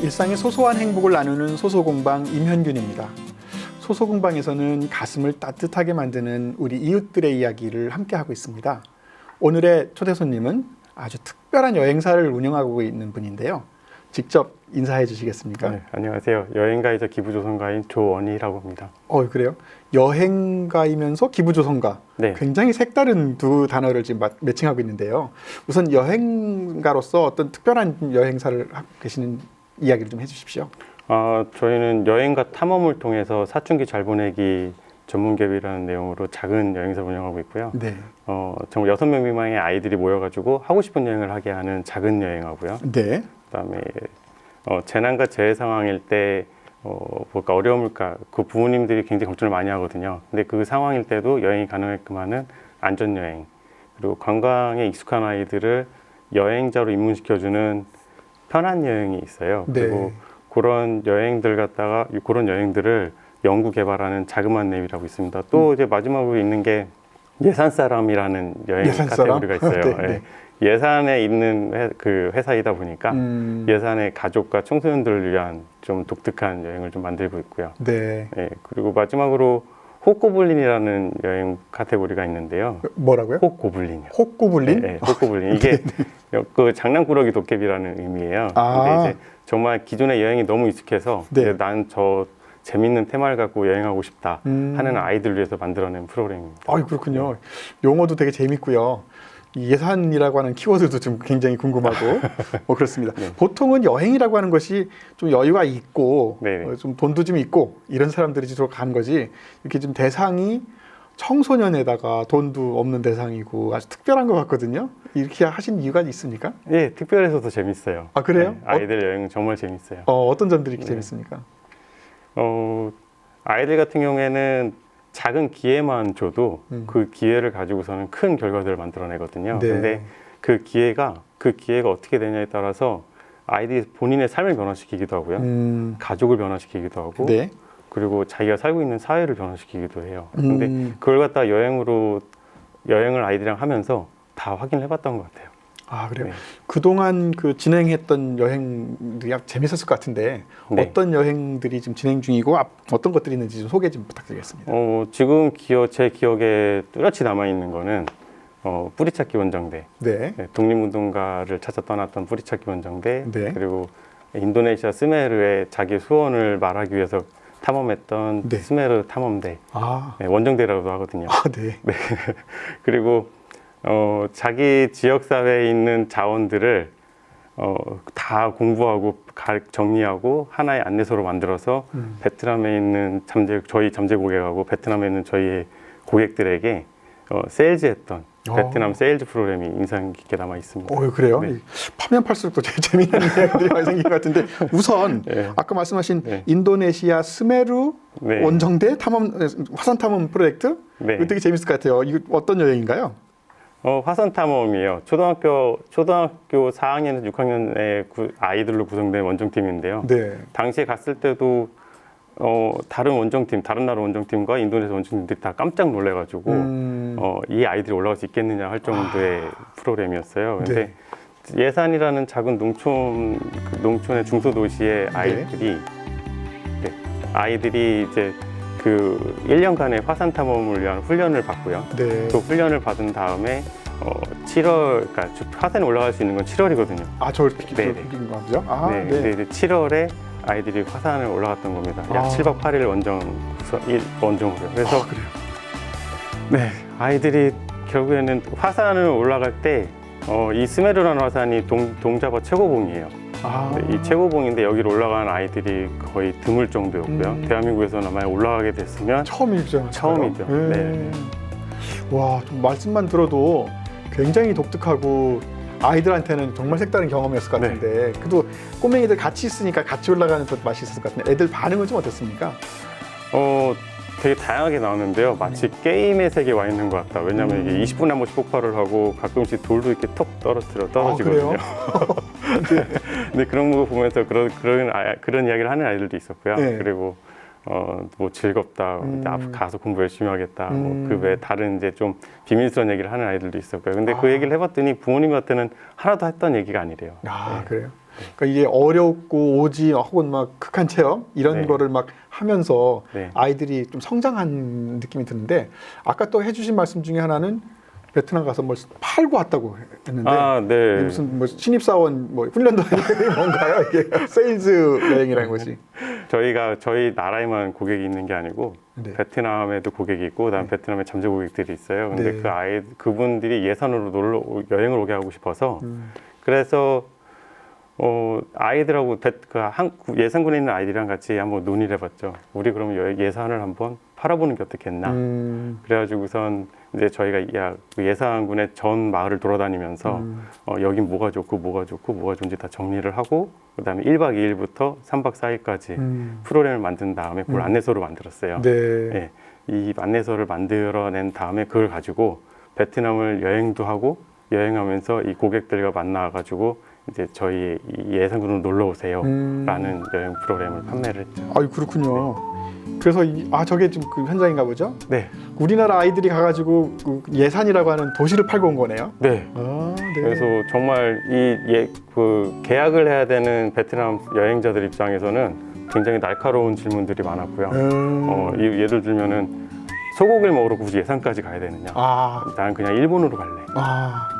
일상의 소소한 행복을 나누는 소소공방 임현균입니다. 소소공방에서는 가슴을 따뜻하게 만드는 우리 이웃들의 이야기를 함께하고 있습니다. 오늘의 초대 손님은 아주 특별한 여행사를 운영하고 있는 분인데요. 직접 인사해 주시겠습니까? 네, 안녕하세요. 여행가이자 기부조성가인 조원희라고 합니다. 그래요? 여행가이면서 기부조성가. 네. 굉장히 색다른 두 단어를 지금 매칭하고 있는데요. 우선 여행가로서 어떤 특별한 여행사를 하고 계시는 이야기를 좀 해주십시오. 저희는 여행과 탐험을 통해서 사춘기 잘 보내기 전문기업이라는 내용으로 작은 여행사 운영하고 있고요. 네. 정말 6명 미만의 아이들이 모여가지고 하고 싶은 여행을 하게 하는 작은 여행하고요. 네. 그다음에 재난과 재해 상황일 때 뭘까 어려움일까 그 부모님들이 굉장히 걱정을 많이 하거든요. 근데 그 상황일 때도 여행이 가능하게끔 하는 안전 여행, 그리고 관광에 익숙한 아이들을 여행자로 입문시켜주는 편한 여행이 있어요. 네. 그리고 그런 여행들을 연구 개발하는 자그마한 내용이라고 있습니다. 또 이제 마지막으로 있는 게 예산사람이라는 여행 카테고리가 있어요. 네, 네. 예산에 있는 그 회사이다 보니까 예산의 가족과 청소년들을 위한 좀 독특한 여행을 좀 만들고 있고요. 네. 그리고 마지막으로 혹고블린이라는 여행 카테고리가 있는데요. 뭐라고요? 혹고블린이요. 혹고블린? 네, 혹고블린. 이게 그 장난꾸러기 도깨비라는 의미예요. 근데 이제 정말 기존의 여행이 너무 익숙해서 네. 난 저 재밌는 테마를 갖고 여행하고 싶다 하는 아이들 위해서 만들어낸 프로그램입니다. 그렇군요. 용어도 되게 재밌고요. 이 예산이라고 하는 키워드도 좀 굉장히 궁금하고 그렇습니다. 네. 보통은 여행이라고 하는 것이 좀 여유가 있고 좀 돈도 좀 있고 이런 사람들이 주로 가는 거지, 이렇게 좀 대상이 청소년에다가 돈도 없는 대상이고 아주 특별한 것 같거든요. 이렇게 하신 이유가 있습니까? 네, 특별해서 더 재밌어요. 그래요? 네, 아이들 여행은 정말 재밌어요. 어떤 점들이 네. 재밌습니까? 아이들 같은 경우에는 작은 기회만 줘도 그 기회를 가지고서는 큰 결과들을 만들어내거든요. 네. 근데 그 기회가 어떻게 되냐에 따라서 아이들이 본인의 삶을 변화시키기도 하고요. 가족을 변화시키기도 하고, 네. 그리고 자기가 살고 있는 사회를 변화시키기도 해요. 근데 그걸 갖다 여행을 아이들이랑 하면서 다 확인을 해봤던 것 같아요. 그래요? 네. 그동안 그 진행했던 여행들이 재밌었을 것 같은데 네. 어떤 여행들이 지금 진행 중이고 어떤 것들이 있는지 좀 소개 좀 부탁드리겠습니다. 지금 제 기억에 뚜렷이 남아있는 거는 뿌리찾기 원정대. 네. 네, 독립운동가를 찾아 떠났던 뿌리찾기 원정대. 네. 그리고 인도네시아 스메르에 자기 소원을 말하기 위해서 탐험했던 네. 스메르 탐험대. 네, 원정대라고도 하거든요. 네. 네. 그리고 자기 지역 사회에 있는 자원들을 다 공부하고 정리하고 하나의 안내서로 만들어서 베트남에 있는 저희 잠재 고객하고 베트남에 있는 저희 고객들에게 세일즈했던 베트남 세일즈 프로그램이 인상 깊게 남아 있습니다. 그래요? 네. 파면 팔수록 또 재미있는 이야기들이 많이 생긴 것 같은데 우선 네. 아까 말씀하신 네. 인도네시아 스메루 네. 원정대 화산 탐험 프로젝트? 네. 이거 되게 재밌을 것 같아요. 이거 어떤 여행인가요? 화산 탐험이에요. 초등학교 4학년에서 6학년의 아이들로 구성된 원정팀인데요. 네. 당시에 갔을 때도 다른 나라 원정팀과 인도네시아 원정팀들이 다 깜짝 놀래가지고 이 아이들이 올라갈 수 있겠느냐 할 정도의 프로그램이었어요. 근데 예산이라는 작은 농촌의 중소도시의 아이들이 이제 그 1년간의 화산 탐험을 위한 훈련을 받고요. 네. 그 훈련을 받은 다음에 7월, 그러니까 화산에 올라갈 수 있는 건 7월이거든요. 저 네네. 인 거죠? 네. 근데 이제 7월에 아이들이 화산을 올라갔던 겁니다. 약 7박 8일 원정으로요. 그래서 그래요? 네, 아이들이 결국에는 화산을 올라갈 때 이 스메르라는 화산이 동자바 최고봉이에요. 이 최고봉인데 여기로 올라가는 아이들이 거의 드물 정도였고요. 대한민국에서는 만약 올라가게 됐으면 처음이죠. 처음이죠. 네. 와, 좀 말씀만 들어도 굉장히 독특하고 아이들한테는 정말 색다른 경험이었을 것 같은데 그래도 꼬맹이들 같이 있으니까 같이 올라가는 것도 맛이 있었을 것 같은데 애들 반응은 좀 어땠습니까? 되게 다양하게 나오는데요. 마치 게임의 세계에 와 있는 것 같다. 왜냐하면 이게 20분에 한 번씩 폭발을 하고 가끔씩 돌도 이렇게 톡 떨어지거든요. 근데 그런 거 보면서 그런 이야기를 하는 아이들도 있었고요. 그리고 뭐 즐겁다, 앞으로 가서 공부 열심히 하겠다, 그 외에 다른 이제 좀 비밀스러운 얘기를 하는 아이들도 있었고요. 근데 그 얘기를 해봤더니 부모님한테는 하나도 했던 얘기가 아니래요. 그래요? 그러니까 이게 어렵고 오지 혹은 막 극한 체험 이런 네. 거를 막 하면서 네. 아이들이 좀 성장한 느낌이 드는데 아까 또 해주신 말씀 중에 하나는 베트남 가서 뭘 팔고 왔다고 했는데 아, 네. 이게 무슨 뭐 신입사원 뭐 훈련도 아니고 뭔가요? 이게 세일즈 여행이라는 것이. 저희가 저희 나라에만 고객이 있는 게 아니고 네. 베트남에도 고객이 있고 그다음 네. 베트남에 잠재 고객들이 있어요. 근데 네. 그분들이 예산으로 여행을 오게 하고 싶어서 그래서 아이들하고 예산군에 있는 아이들이랑 같이 한번 논의를 해봤죠. 우리 그러면 예산을 한번 팔아보는 게 어떻겠나. 그래가지고선 이제 저희가 그 예산군의 전 마을을 돌아다니면서 여긴 뭐가 좋고 뭐가 좋고 뭐가 좋은지 다 정리를 하고 그다음에 1박 2일부터 3박 4일까지 프로그램을 만든 다음에 그걸 안내서를 만들었어요. 네. 예, 이 안내서를 만들어낸 다음에 그걸 가지고 베트남을 여행도 하고 여행하면서 이 고객들과 만나가지고 이제 저희 예산군으로 놀러 오세요라는 여행 프로그램을 판매를 했죠. 아유 그렇군요. 그래서 저게 지금 그 현장인가 보죠? 네, 우리나라 아이들이 가가지고 그 예산이라고 하는 도시를 팔고 온 거네요. 네. 아, 네. 그래서 정말 그 계약을 해야 되는 베트남 여행자들 입장에서는 굉장히 날카로운 질문들이 많았고요. 예를 들면은 소고기를 먹으러 굳이 예산까지 가야 되느냐? 난 그냥 일본으로 갈래.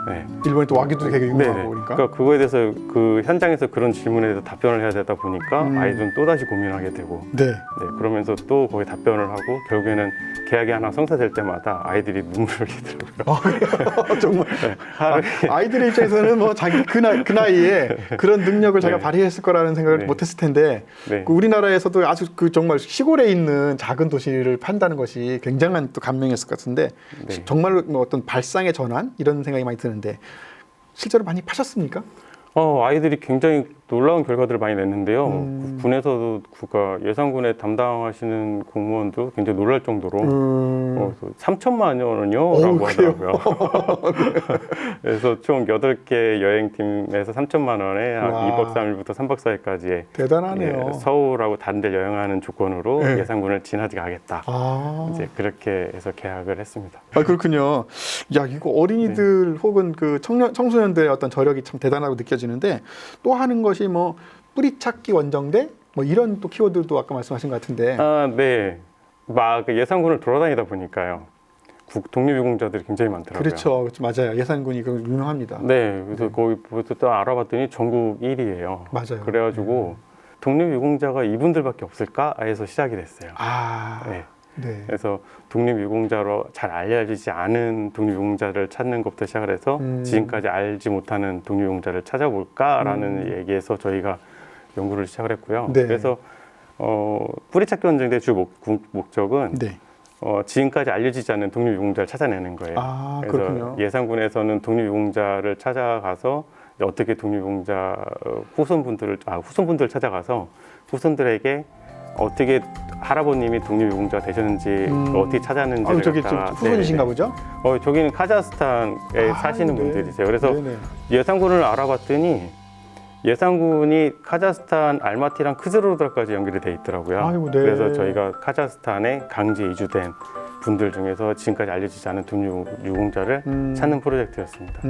네. 일본이 또 와규도 되게 유명하고 네네. 그러니까. 그러니까 그거에 대해서 그 현장에서 그런 질문에 대해서 답변을 해야 되다 보니까 아이들은 또 다시 고민하게 되고, 네. 네, 그러면서 또 거기 답변을 하고 결국에는 계약이 하나 성사될 때마다 아이들이 눈물을 흘리더라고요. 정말. 네, 아이들의 입장에서는 뭐 자기 그 나이에 그런 능력을 자기가 네. 발휘했을 거라는 생각을 네. 못했을 텐데 네. 그 우리나라에서도 아주 그 정말 시골에 있는 작은 도시를 판다는 것이 굉장한 또 감명이었을 것 같은데 네. 정말 뭐 어떤 발상의 전환 이런 생각이 많이 드는데 실제로 많이 파셨습니까? 아이들이 굉장히 놀라운 결과들을 많이 냈는데요. 군에서도 예산군에 담당하시는 공무원도 굉장히 놀랄 정도로 3천만 원이요? 라고 하더라고요. 그래서 총 8개 여행팀에서 3천만 원에 한 와. 2박 3일부터 3박 4일까지 대단하네요. 서울하고 다른 데 여행하는 조건으로 네. 예산군을 진하게 가겠다. 이제 그렇게 해서 계약을 했습니다. 그렇군요. 야, 이거 어린이들 혹은 그 청소년들의 어떤 저력이 참 대단하고 느껴지는데 또 하는 것이 뭐 뿌리찾기 원정대 뭐 이런 또 키워드도 아까 말씀하신 것 같은데. 네. 막 예산군을 돌아다니다 보니까요. 독립유공자들이 굉장히 많더라고요. 그렇죠. 맞아요. 예산군이 그 유명합니다. 네. 그래서 거기 또 알아봤더니 전국 1위예요. 맞아요. 그래가지고 독립유공자가 이분들밖에 없을까 해서 시작이 됐어요. 네. 네. 그래서 독립유공자로 잘 알려지지 않은 독립유공자를 찾는 것부터 시작을 해서 지금까지 알지 못하는 독립유공자를 찾아볼까라는 얘기에서 저희가 연구를 시작을 했고요. 네. 그래서 뿌리찾기 원정대 주 목적은 네. 지금까지 알려지지 않는 독립유공자를 찾아내는 거예요. 그래서 그렇군요. 예산군에서는 독립유공자를 찾아가서 어떻게 독립유공자 후손분들을 찾아가서 후손들에게 어떻게 할아버님이 독립유공자가 되셨는지 어떻게 찾았는지 저기 후손이신가 보죠? 저기는 카자흐스탄에 사시는 네. 분들이세요. 그래서 네네. 예산군을 알아봤더니 예산군이 카자흐스탄 알마티랑 크즈로드라까지 연결이 돼 있더라고요. 아이고, 네. 그래서 저희가 카자흐스탄에 강제 이주된 분들 중에서 지금까지 알려지지 않은 독립유공자를 찾는 프로젝트였습니다.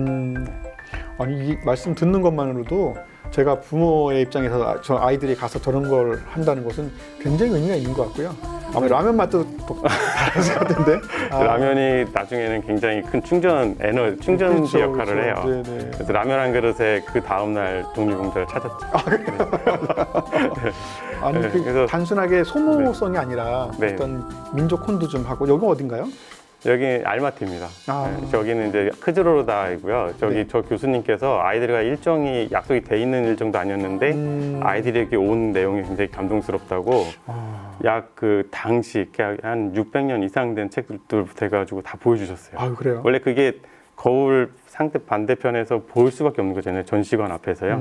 아니 이 말씀 듣는 것만으로도 제가 부모의 입장에서 저 아이들이 가서 저런 걸 한다는 것은 굉장히 의미가 있는 것 같고요. 아마 라면 맛도 달라질 것 같은데. 라면이 나중에는 굉장히 큰 충전지 그렇죠, 역할을 해요. 그렇죠. 네네. 그래서 라면 한 그릇에 그 다음날 독립유공자를 찾았죠. 아니 네, 그 그래서- 단순하게 소모성이 아니라 네. 어떤 민족 혼도 좀 하고 여기 어딘가요? 여기 알마티입니다. 아. 네, 저기는 이제 크즈로다이고요. 네. 저 교수님께서 아이들과 일정이 약속이 돼 있는 일정도 아니었는데 아이들에게 온 내용이 굉장히 감동스럽다고 약 그 당시 한 600년 이상 된 책들부터 해가지고 다 보여주셨어요. 그래요? 원래 그게 거울 반대편에서 보일 수밖에 없는 거잖아요. 전시관 앞에서요.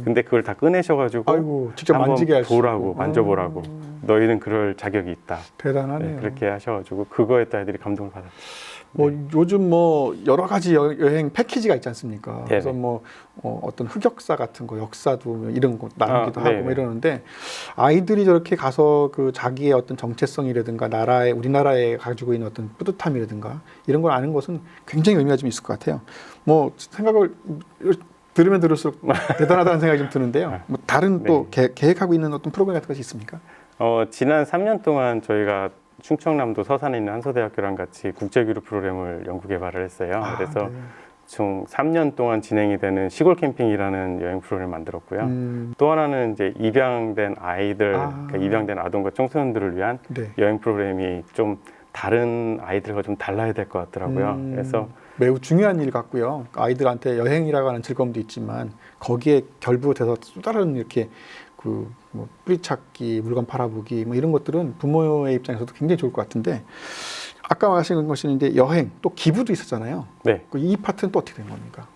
근데 그걸 다 꺼내셔가지고 아이고 직접 한번 만지게 하시고 보라고 만져보라고 너희는 그럴 자격이 있다. 대단하네요. 네, 그렇게 하셔가지고 그거에 또 아이들이 감동을 받았죠. 뭐 요즘 뭐 여러 가지 여행 패키지가 있지 않습니까? 네네. 그래서 뭐 어떤 흑역사 같은 거, 역사도 뭐 이런 거 나누기도 하고 네네. 뭐 이러는데 아이들이 저렇게 가서 그 자기의 어떤 정체성이라든가 우리나라에 가지고 있는 어떤 뿌듯함이라든가 이런 걸 아는 것은 굉장히 의미가 좀 있을 것 같아요. 뭐 생각을 들으면 들을수록 대단하다는 생각이 좀 드는데요. 뭐 다른 또 네. 계획하고 있는 어떤 프로그램 같은 것이 있습니까? 지난 3년 동안 저희가 충청남도 서산에 있는 한서대학교랑 같이 국제교류 프로그램을 연구 개발을 했어요. 그래서 네. 총 3년 동안 진행이 되는 시골 캠핑이라는 여행 프로그램을 만들었고요. 또 하나는 이제 입양된 아이들, 그러니까 입양된 아동과 청소년들을 위한 네. 여행 프로그램이 좀 다른 아이들과 좀 달라야 될 것 같더라고요. 그래서 매우 중요한 일 같고요. 아이들한테 여행이라고 하는 즐거움도 있지만 거기에 결부돼서 또 다른 이렇게 뭐 뿌리찾기, 물건 팔아보기 뭐 이런 것들은 부모의 입장에서도 굉장히 좋을 것 같은데 아까 말씀하신 것이 이제 여행 또 기부도 있었잖아요. 네. 이 파트는 또 어떻게 된 겁니까?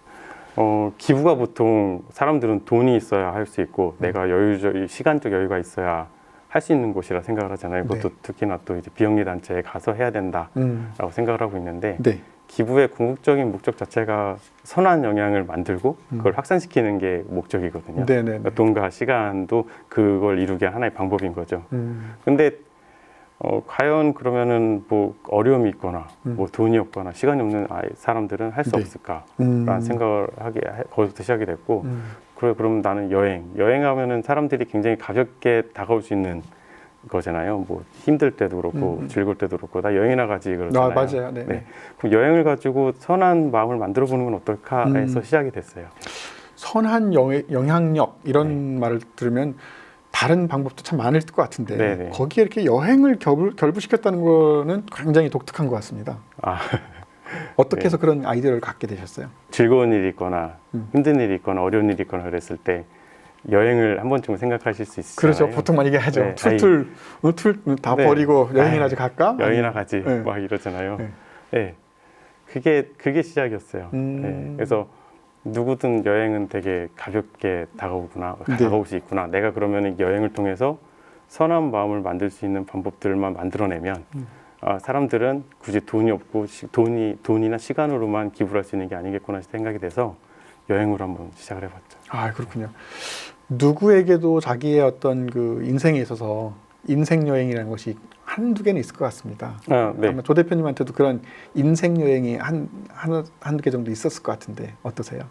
기부가 보통 사람들은 돈이 있어야 할 수 있고 내가 시간적 여유가 있어야 할 수 있는 곳이라 생각을 하잖아요. 그것도 네. 특히나 또 이제 비영리 단체에 가서 해야 된다라고 생각을 하고 있는데 네. 기부의 궁극적인 목적 자체가 선한 영향을 만들고 그걸 확산시키는 게 목적이거든요. 네네네. 그러니까 돈과 시간도 그걸 이루기 위한 하나의 방법인 거죠. 근데 과연 그러면은 뭐 어려움이 있거나 뭐 돈이 없거나 시간이 없는 사람들은 할 수 네. 없을까라는 생각을 거기서부터 시작이 됐고 그럼 나는 여행하면은 사람들이 굉장히 가볍게 다가올 수 있는 거잖아요. 뭐 힘들 때도 그렇고 즐거울 때도 그렇고 다 여행이나 가지 그러잖아요. 맞아요. 네. 네. 그럼 여행을 가지고 선한 마음을 만들어 보는 건 어떨까 해서 시작이 됐어요. 선한 영향력 이런 말을 들으면 다른 방법도 참 많을 것 같은데 네네. 거기에 이렇게 여행을 결부시켰다는 거는 굉장히 독특한 것 같습니다. 어떻게 해서 그런 아이디어를 갖게 되셨어요? 즐거운 일이 있거나 힘든 일이 있거나 어려운 일이 있거나 그랬을 때 여행을 한 번쯤은 생각하실 수 있어요. 그렇죠. 보통만 얘기하죠. 네. 툴 다 네. 버리고 여행이나 갈까? 여행이나 가지 네. 막 이러잖아요. 네. 네. 그게 시작이었어요. 네. 그래서 누구든 여행은 되게 가볍게 다가올 수 있구나. 내가 그러면 여행을 통해서 선한 마음을 만들 수 있는 방법들만 만들어내면 사람들은 굳이 돈이 없고 돈이나 시간으로만 기부를 할 수 있는 게 아니겠구나 생각이 돼서 여행으로 한번 시작을 해봤죠. 그렇군요. 누구에게도 자기의 어떤 그 인생에 있어서 인생 여행이라는 것이 한두 개는 있을 것 같습니다. 네. 아마 조 대표님한테도 그런 인생 여행이 한두 개 정도 있었을 것 같은데 어떠세요?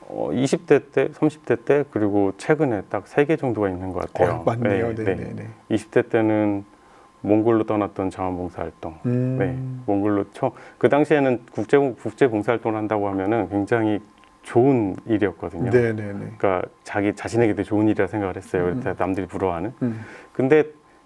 20대 때, 30대 때 그리고 최근에 딱 3개 정도가 있는 것 같아요. 맞네요. 네. 20대 때는 몽골로 떠났던 자원봉사활동. 네, 몽골로 그 당시에는 국제 봉사활동을 한다고 하면은 굉장히 좋은 일이었거든요. 그러니까 자신에게 되게 좋은 일이라 생각을 했어요. 그래서 남들이 부러워하는. 근데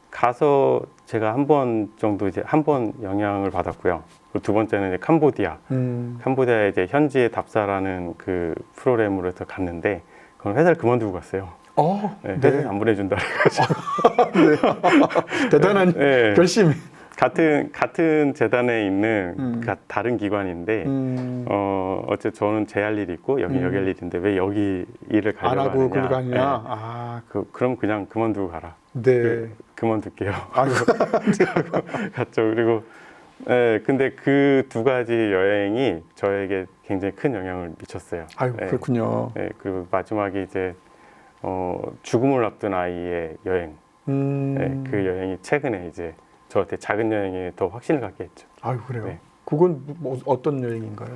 가서 제가 한 번 정도 한 번 영향을 받았고요. 그리고 두 번째는 이제 캄보디아에 이제 현지의 답사라는 그 프로그램으로 해서 갔는데 그건 회사를 그만두고 갔어요. 회사에 안 보내준다 그래가지고. 대단한 결심. 같은 재단에 있는 다른 기관인데 어째 저는 제 할 일이 있고 여기 할 일인데 왜 여기 일을 안 가려고 하고 그러고 하느냐. 하냐. 그럼 그냥 그만두고 가라. 네. 그만둘게요. 갔죠. 그리고 근데 그 두 가지 여행이 저에게 굉장히 큰 영향을 미쳤어요. 그렇군요. 그리고 마지막에 이제 죽음을 앞둔 아이의 여행. 그 여행이 최근에 이제 저한테 작은 여행에 더 확신을 갖게 했죠. 그래요? 네. 그건 뭐 어떤 여행인가요?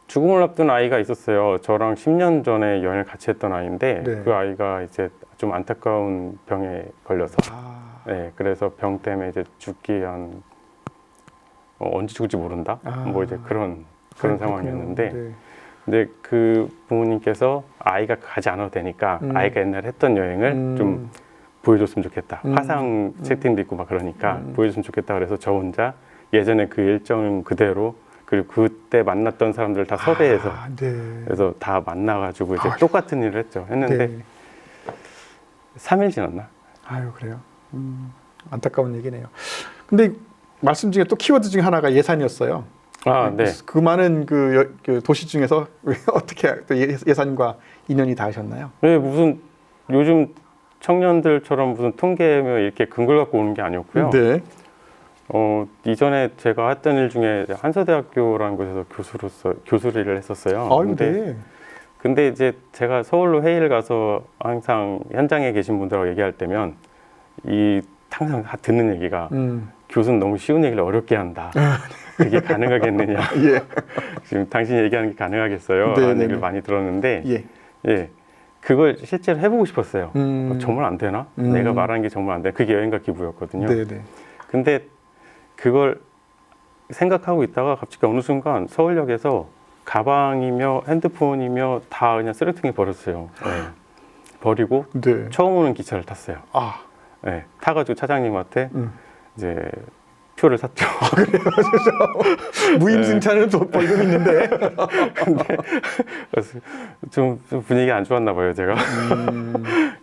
죽음을 앞둔 아이가 있었어요. 저랑 10년 전에 여행을 같이 했던 아이인데 그 아이가 이제 좀 안타까운 병에 걸려서 그래서 병 때문에 이제 죽기 언제 죽을지 모른다. 뭐 이제 그런 상황이었는데 근데 그 부모님께서 아이가 가지 않아도 되니까 아이가 옛날에 했던 여행을 좀 보여줬으면 좋겠다. 화상 채팅도 있고 막 그러니까 보여줬으면 좋겠다. 그래서 저 혼자 예전에 그 일정 그대로 그리고 그때 만났던 사람들을 다 섭외해서 그래서 다 만나가지고 이제 똑같은 일을 했는데 3일 지났나? 그래요. 안타까운 얘기네요. 근데 말씀 중에 또 키워드 중에 하나가 예산이었어요. 네. 그 많은 그 도시 중에서 어떻게 또 예산과 인연이 닿으셨나요? 네, 무슨 요즘 청년들처럼 무슨 통계며 이렇게 근거를 갖고 오는 게 아니었고요. 이전에 제가 했던 일 중에 한서대학교라는 곳에서 교수를 일을 했었어요. 근데 이제 제가 서울로 회의를 가서 항상 현장에 계신 분들하고 얘기할 때면 항상 듣는 얘기가 교수는 너무 쉬운 얘기를 어렵게 한다. 그게 가능하겠느냐. 지금 당신이 얘기하는 게 가능하겠어요? 네, 라는 네, 얘기를 네. 많이 들었는데 예. 예, 그걸 실제로 해보고 싶었어요. 정말 안 되나? 음. 내가 말한 게 정말 안 돼. 그게 여행가 기부였거든요. 네네. 근데 그걸 생각하고 있다가 갑자기 어느 순간 서울역에서 가방이며 핸드폰이며 다 그냥 쓰레기통에 버렸어요. 네. 버리고 네. 처음 오는 기차를 탔어요. 아, 네. 타가지고 차장님한테 음. 이제 표를 샀죠. 무임승차는 또 벌금 있는데. 그래서 좀 분위기 안 좋았나 봐요, 제가.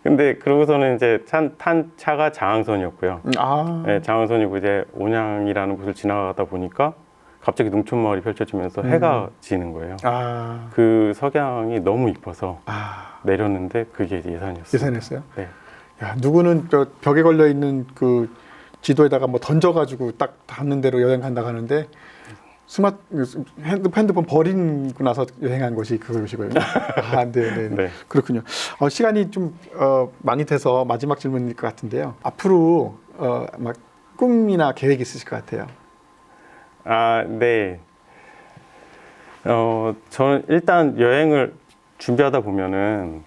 근데 그러고서는 이제 탄 차가 장항선이었고요. 아, 네, 장항선이고 이제 온양이라는 곳을 지나가다 보니까 갑자기 농촌마을이 펼쳐지면서 해가 지는 거예요. 아, 그 석양이 너무 이뻐서 아, 내렸는데 그게 예산이었어요. 예산했어요? 네. 야, 누구는 저 벽에 걸려 있는 그 지도에다가 뭐 던져가지고 딱 닿는 대로 여행 간다고 하는데 핸드폰 버리고 나서 여행한 것이 그것이고요. 아, 네, 네, 네. 그렇군요. 시간이 좀 많이 돼서 마지막 질문일 것 같은데요. 앞으로 막 꿈이나 계획이 있으실 것 같아요. 아, 네. 저는 일단 여행을 준비하다 보면은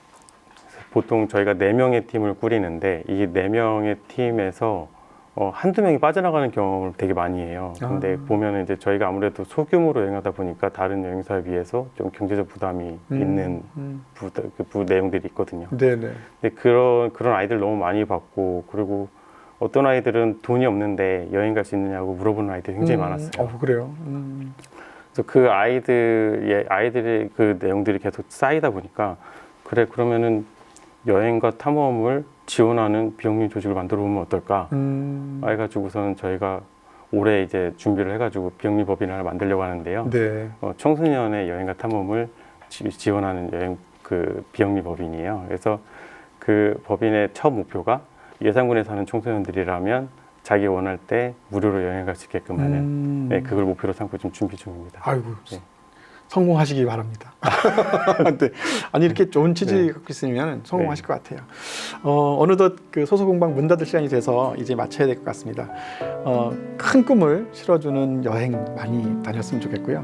보통 저희가 4명의 팀을 꾸리는데 이 4명의 팀에서 한두 명이 빠져나가는 경험을 되게 많이 해요. 근데 보면은 이제 저희가 아무래도 소규모로 여행하다 보니까 다른 여행사에 비해서 좀 경제적 부담이 있는 내용들이 있거든요. 네네. 근데 그런 아이들 너무 많이 봤고, 그리고 어떤 아이들은 돈이 없는데 여행 갈 수 있느냐고 물어보는 아이들이 굉장히 많았어요. 그래요. 그래서 그 아이들의 그 내용들이 계속 쌓이다 보니까 그래, 그러면은 여행과 탐험을 지원하는 비영리 조직을 만들어 보면 어떨까? 해가지고서는 저희가 올해 이제 준비를 해가지고 비영리 법인을 하나 만들려고 하는데요. 네. 청소년의 여행과 탐험을 지원하는 여행 그 비영리 법인이에요. 그래서 그 법인의 첫 목표가 예산군에 사는 청소년들이라면 자기 원할 때 무료로 여행 갈 수 있게끔 하는 네, 그걸 목표로 삼고 지금 준비 중입니다. 아이고, 네. 성공하시기 바랍니다. 네. 아니 이렇게 좋은 취지 네. 갖고 있으면 성공하실 것 같아요. 어느덧 그 소소공방 문 닫을 시간이 돼서 이제 마쳐야 될 것 같습니다. 큰 꿈을 실어주는 여행 많이 다녔으면 좋겠고요.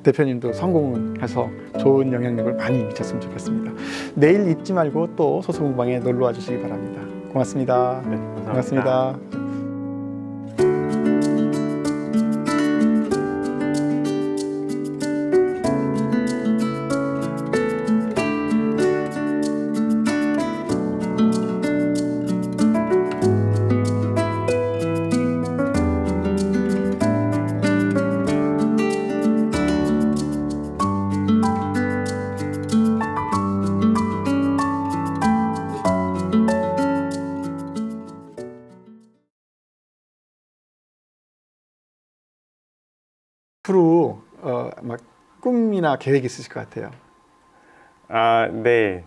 대표님도 성공해서 좋은 영향력을 많이 미쳤으면 좋겠습니다. 내일 잊지 말고 또 소소공방에 놀러 와 주시기 바랍니다. 고맙습니다. 네, 고맙습니다. 앞으로 막 꿈이나 계획이 있으실 것 같아요. 아, 네.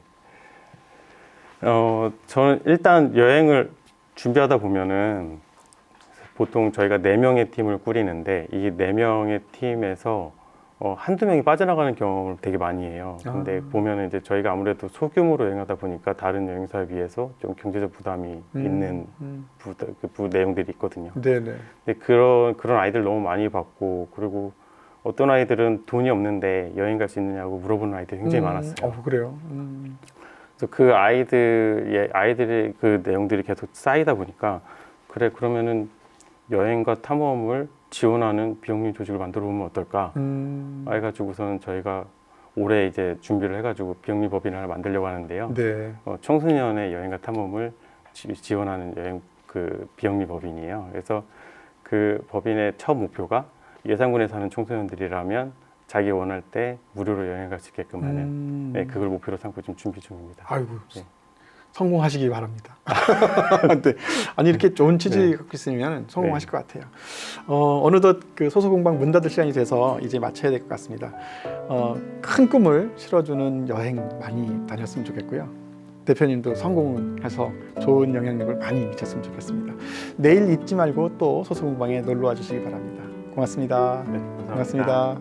저는 일단 여행을 준비하다 보면은 보통 저희가 4명의 팀을 꾸리는데 이 4명의 팀에서 한두 명이 빠져나가는 경험을 되게 많이 해요. 근데 보면은 이제 저희가 아무래도 소규모로 여행하다 보니까 다른 여행사에 비해서 좀 경제적 부담이 있는 내용들이 있거든요. 네네. 근데 그런 아이들 너무 많이 봤고, 그리고 어떤 아이들은 돈이 없는데 여행 갈 수 있느냐고 물어보는 아이들이 굉장히 많았어요. 그래요. 그래서 그 아이들의 그 내용들이 계속 쌓이다 보니까 그래, 그러면은 여행과 탐험을 지원하는 비영리 조직을 만들어 보면 어떨까? 해가지고서는 저희가 올해 이제 준비를 해가지고 비영리 법인을 하나 만들려고 하는데요. 네. 청소년의 여행과 탐험을 지원하는 여행 그 비영리 법인이에요. 그래서 그 법인의 첫 목표가 예산군에 사는 청소년들이라면 자기 원할 때 무료로 여행 갈 수 있게끔 하는 네, 그걸 목표로 삼고 지금 준비 중입니다. 아이고, 네. 성공하시기 바랍니다. 네. 아니 이렇게 좋은 취지 갖고 있으면 성공하실 것 같아요. 어느덧 그 소소공방 문 닫을 시간이 돼서 이제 마쳐야 될 것 같습니다. 큰 꿈을 실어주는 여행 많이 다녔으면 좋겠고요. 대표님도 성공해서 좋은 영향력을 많이 미쳤으면 좋겠습니다. 내일 잊지 말고 또 소소공방에 놀러 와 주시기 바랍니다. 고맙습니다. 네, 고맙습니다.